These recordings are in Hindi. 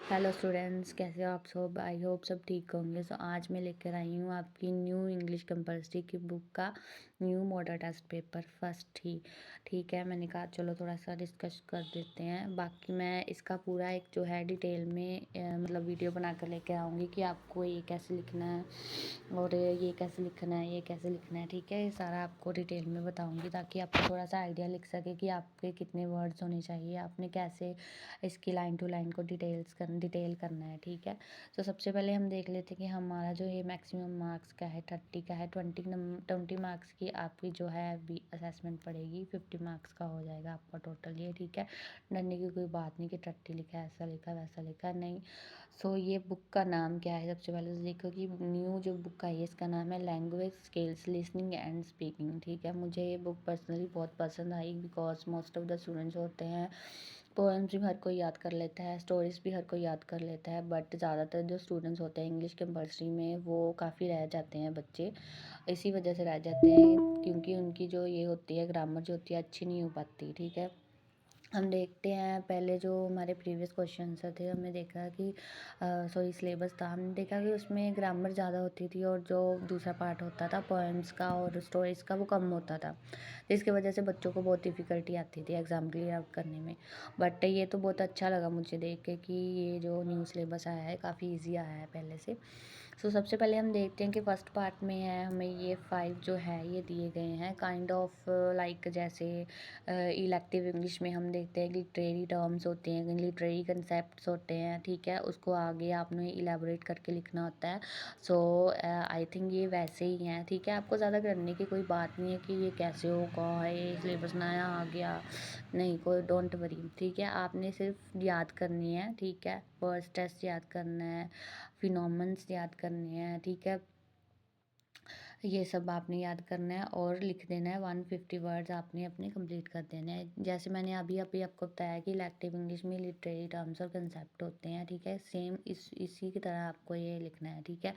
हेलो स्टूडेंट्स, कैसे हो आप सब? आई होप सब ठीक होंगे। सो आज मैं लेकर आई हूँ आपकी न्यू इंग्लिश कंपल्सरी की बुक का new model test paper first ही। ठीक है, मैंने कहा चलो थोड़ा सा डिस्कस कर देते हैं। बाकी मैं इसका पूरा एक जो है डिटेल में मतलब वीडियो बना कर लेकर आऊँगी कि आपको ये कैसे लिखना है और ये कैसे लिखना है, ये कैसे लिखना है। ठीक है, ये सारा आपको डिटेल में बताऊँगी ताकि आपको थोड़ा सा आइडिया लिख सके कि आपके कितने वर्ड्स होने चाहिए, आपने कैसे इसकी लाइन टू लाइन को डिटेल करना है। ठीक है, तो सबसे पहले हम देख लेते हैं कि हमारा जो ये मैक्सिमम मार्क्स का है 30 का है। 20 मार्क्स की आपकी जो है बी असेसमेंट पड़ेगी। 50 मार्क्स का हो जाएगा आपका टोटल ये। ठीक है, डरने की कोई बात नहीं कि 30 लिखा है, ऐसा लिखा वैसा लिखा नहीं। सो ये बुक का नाम क्या है? सबसे पहले तो देखो कि न्यू जो बुक आई है इसका नाम है language skills listening and speaking. ठीक है, मुझे ये बुक पर्सनली बहुत पसंद आई because most of the students होते हैं पोएम्स भी हर कोई याद कर लेता है, स्टोरीज भी हर कोई याद कर लेता है, बट ज़्यादातर जो स्टूडेंट्स होते हैं इंग्लिश कंपल्सरी में वो काफ़ी रह जाते हैं बच्चे। इसी वजह से रह जाते हैं क्योंकि उनकी जो ये होती है ग्रामर जो होती है अच्छी नहीं हो पाती। ठीक है, हम देखते हैं पहले जो हमारे प्रीवियस क्वेश्चन थे, हमने देखा कि सॉरी सिलेबस था, हमने देखा कि उसमें ग्रामर ज़्यादा होती थी और जो दूसरा पार्ट होता था पोएम्स का और स्टोरीज का वो कम होता था, जिसकी वजह से बच्चों को बहुत डिफ़िकल्टी आती थी एग्ज़ाम क्लियर आउट करने में। बट ये तो बहुत अच्छा लगा मुझे देख के कि ये जो न्यू सिलेबस आया है काफ़ी ईजी आया है पहले से। सो सबसे पहले हम देखते हैं कि फर्स्ट पार्ट में है हमें ये 5 जो है ये दिए गए हैं काइंड ऑफ लाइक जैसे इलेक्टिव इंग्लिश में हम देखते हैं कि लिटरेरी टर्म्स होते हैं, लिटरेरी कंसेप्ट्स होते हैं। ठीक है, उसको आगे आपने इलेबोरेट करके लिखना होता है। सो आई थिंक ये वैसे ही हैं। ठीक है, आपको ज़्यादा करने की कोई बात नहीं है कि ये कैसे होगा, ये सिलेबस नया आ गया, नहीं, कोई डोंट वरी। ठीक है, आपने सिर्फ याद करनी है। ठीक है, फर्स्ट टेस्ट याद करना है, फिनोमेनन्स याद करने हैं। ठीक है, ये सब आपने याद करना है और लिख देना है। 150 वर्ड्स आपने अपने कंप्लीट कर देने हैं। जैसे मैंने अभी अभी आपको बताया कि इलेक्टिव इंग्लिश में लिटरेरी टर्म्स और कंसेप्ट होते हैं। ठीक है, सेम इसी की तरह आपको ये लिखना है। ठीक है,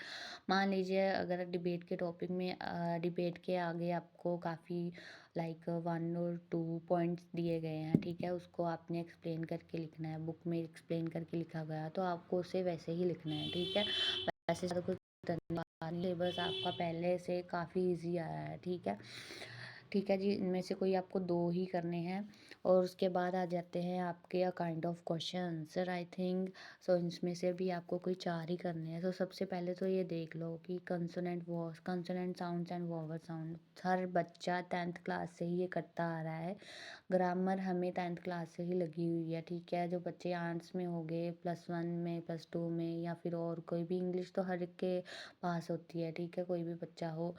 मान लीजिए अगर डिबेट के टॉपिक में डिबेट के आगे आपको काफ़ी लाइक 1 और 2 पॉइंट्स दिए गए हैं। ठीक है, उसको आपने एक्सप्लेन करके लिखना है, बुक में एक्सप्लेन करके लिखा गया तो आपको उसे वैसे ही लिखना है। ठीक है, वैसे ज़्यादा कुछ सिलेबस आपका पहले से काफ़ी इजी आया है। ठीक है, ठीक है जी, इनमें से कोई आपको 2 ही करने हैं और उसके बाद आ जाते हैं आपके kind of questions I think. So इसमें से भी आपको कोई 4 ही करने हैं। तो सबसे पहले तो ये देख लो कि consonant sounds and vowel sound हर बच्चा 10th क्लास से ही ये करता आ रहा है। ग्रामर हमें 10th क्लास से ही लगी हुई है। ठीक है, जो बच्चे आर्ट्स में हो गए +1 में +2 में या फिर और कोई भी इंग्लिश तो हर एक के पास होती है। ठीक है, कोई भी बच्चा हो।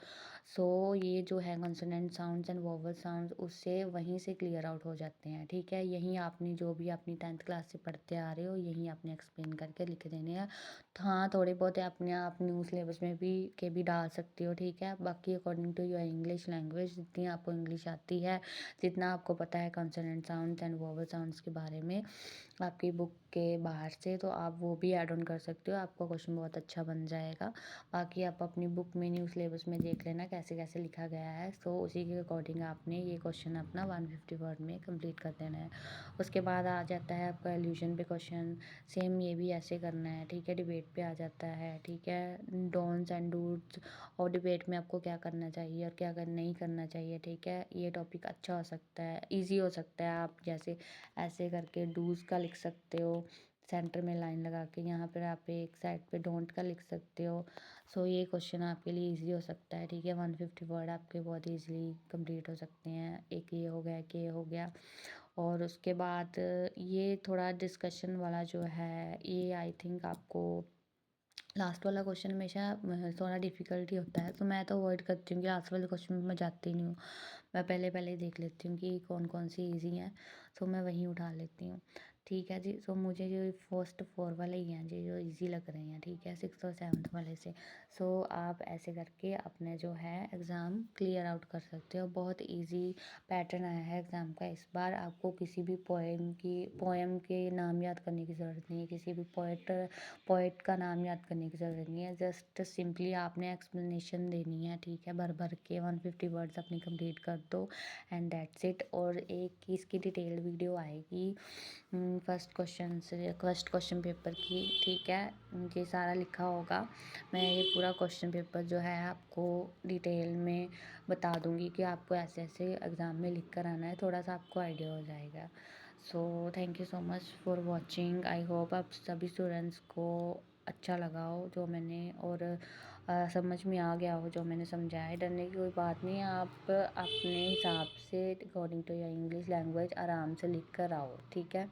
सो ये जो है consonant sounds and vowel sounds उससे वहीं से क्लियर आउट हो जाते हैं। ठीक है, यहीं आपने जो भी अपनी 10th क्लास से पढ़ते आ रहे हो यहीं आपने एक्सप्लेन करके लिख देने हैं। तो हाँ, थोड़े बहुत अपने आप न्यू सिलेबस में भी डाल सकते हो। ठीक है, बाकी according to your English language जितनी आपको इंग्लिश आती है, जितना आपको पता है consonant sounds and vowel sounds के बारे में आपकी बुक के बाहर से, तो आप वो भी ऐड ऑन कर सकते हो। आपका क्वेश्चन बहुत अच्छा बन जाएगा। बाकी आप अपनी बुक में न्यू सिलेबस में देख लेना कैसे कैसे लिखा गया है। सो उसी के अकॉर्डिंग आपने ये क्वेश्चन अपना 150 वर्ड में कंप्लीट कर देना है। उसके बाद आ जाता है आपका एल्यूजन पे क्वेश्चन। सेम ये भी ऐसे करना है। ठीक है, डिबेट पे आ जाता है। ठीक है, डोंट्स एंड डूट्स और डिबेट में आपको क्या करना चाहिए और क्या नहीं करना चाहिए। ठीक है, ये टॉपिक अच्छा हो सकता है, ईजी हो सकता है। आप जैसे ऐसे करके डूज़ का लिख सकते हो, सेंटर में लाइन लगा के यहाँ पर आप एक साइड पे डोंट का लिख सकते हो। सो ये क्वेश्चन आपके लिए इजी हो सकता है। ठीक है, 150 वर्ड आपके बहुत इजीली कंप्लीट हो सकते हैं। एक ये हो गया, एक ये हो गया और उसके बाद ये थोड़ा डिस्कशन वाला जो है ये आई थिंक आपको लास्ट वाला क्वेश्चन हमेशा थोड़ा डिफ़िकल्ट ही होता है, तो मैं तो अवॉइड करती हूँ कि लास्ट वाले क्वेश्चन में मैं जाती नहीं हूँ। मैं पहले पहले ही देख लेती हूँ कि कौन कौन सी ईजी हैं, तो मैं वहीं उठा लेती हूँ। ठीक है जी, सो मुझे जो फर्स्ट 4 वाले ही हैं जी जो इजी लग रहे हैं। ठीक है, 6th और 7th वाले से। सो आप ऐसे करके अपने जो है एग्ज़ाम क्लियर आउट कर सकते हो। बहुत इजी पैटर्न आया है एग्ज़ाम का इस बार। आपको किसी भी पोएम के नाम याद करने की ज़रूरत नहीं है, किसी भी पोएट का नाम याद करने की ज़रूरत नहीं है। जस्ट सिंपली आपने एक्सप्लेनेशन देनी है। ठीक है, भर भर के 150 वर्ड्स अपनी कंप्लीट कर दो एंड दैट्स इट। और एक इसकी डिटेल्ड वीडियो आएगी फर्स्ट क्वेश्चन पेपर की, ठीक है। ये सारा लिखा होगा। मैं ये पूरा क्वेश्चन पेपर जो है आपको डिटेल में बता दूँगी कि आपको ऐसे-ऐसे एग्ज़ाम में लिख कर आना है, थोड़ा-सा आपको आइडिया हो जाएगा। So thank you so much for watching. I hope आप सभी स्टूडेंट्स को अच्छा लगा हो जो मैंने, और समझ में आ गया हो जो मैंने समझाया है। डरने की कोई बात नहीं है, आप अपने हिसाब से according to your English language आराम से लिख कर आओ, ठीक है।